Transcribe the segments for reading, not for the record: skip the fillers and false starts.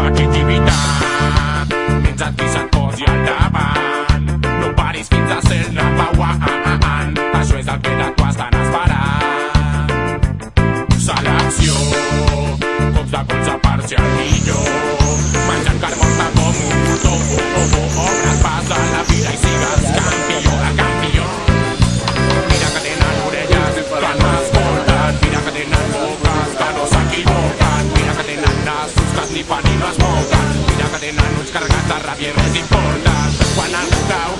competitivitat, mentre qui se't posi al davant. No paris fins a ser el number one. Això és el que de tu estan esperant. Selecció, cops de colze per ser el millor, menjant carbota com un botó. Obres pas a la vida i sigues campió de campió. Mira que tenen orelles que no escolten, mira que tenen boques que no s'equivoquen, mira que tenen nassos que es nipen i no es moquen, mira que tenen ulls carregats de ràbia i res importa. Quan algú cau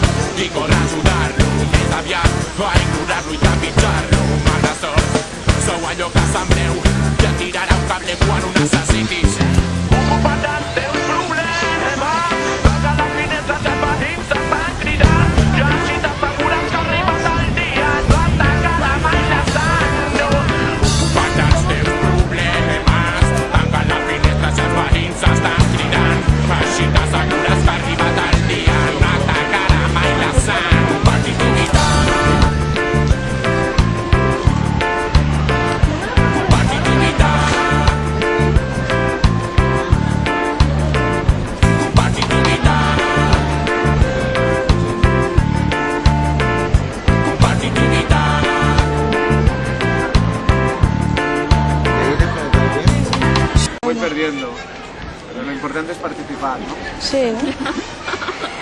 i corre a ajudar-lo, més aviat a ignorar-lo i trepitjar-lo. Mal de sort, sou allò que sembleu i et tirarà un cable quan ho necessitis. Ocupa't dels teus problemes, tanca la finestra, te'n veïns et van cridar, i així t'assegures que arribes al dia, no et tancarà mai la sang, no. Ocupa't dels teus problemes, tanca la finestra si els veïns estan cridant, així t'assegures que arribes al dia, no et tancarà mai la sang. Competitivitat, Voy perdiendo, pero lo importante es participar, ¿no? Sí.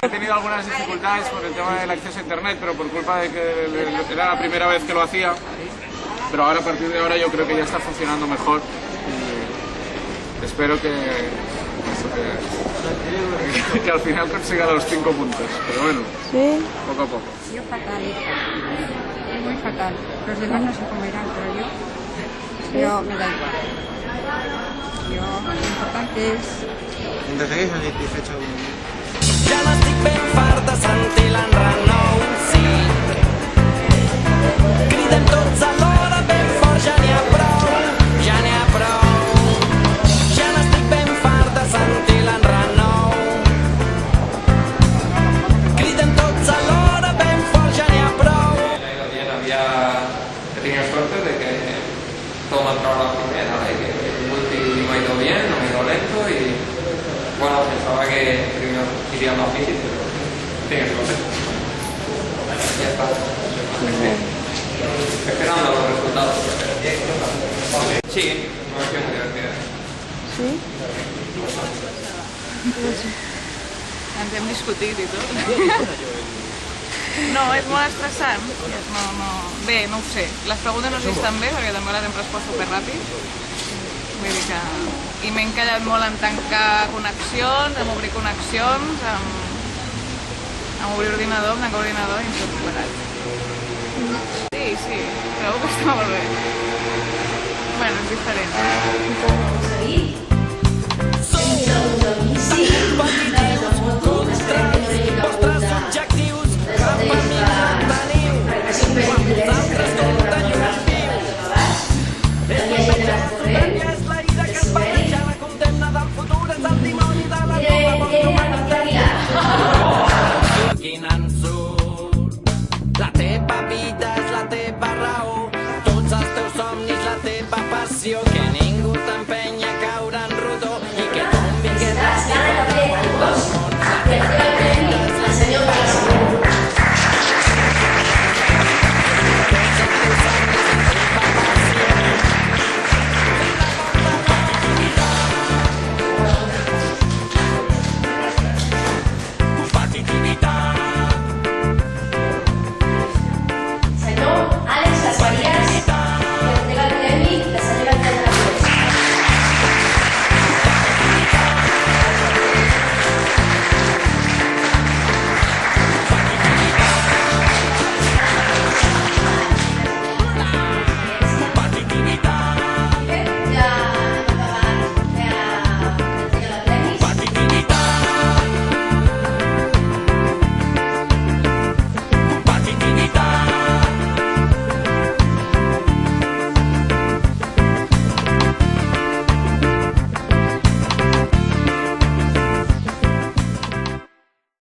He tenido algunas dificultades con el tema del acceso a internet, pero por culpa de que era la primera vez que lo hacía, pero ahora a partir de ahora yo creo que ya está funcionando mejor y espero que al final consiga los 5 puntos, pero bueno, Sí. poco a poco. Yo fatal, muy fatal. Los demás no sé cómo irán, pero yo me da igual. Yo, lo importante es... Mentre segueix satisfecho Ja n'estic ben fart de sentir l'enrenou, sí. Criden tots alhora ben fort, ja n'hi ha prou, ja n'hi ha prou. Ja n'estic ben fart de sentir l'enrenou. Criden tots alhora ben fort, ja n'hi ha prou. He tenido suerte de que todo me ha entrado a la primera y que el multi me ha ido bien, no me ha ido lento y bueno, pensaba que primero iría más difícil, pero tiene suerte. Ya está. Esperando los resultados. Sí, me ha sido muy divertida. Sí? Ens hem discutit i tot. No, és molt estressant. Bé, no ho sé. Les preguntes no sé si estan bé, perquè també les hem respost superràpid. Vull dir que... I m'he encallat molt en tancar connexions, en obrir connexions, en obrir ordinador, en tancar ordinador i en tot plegat. Sí, trobo que està molt bé. Bueno, és diferent.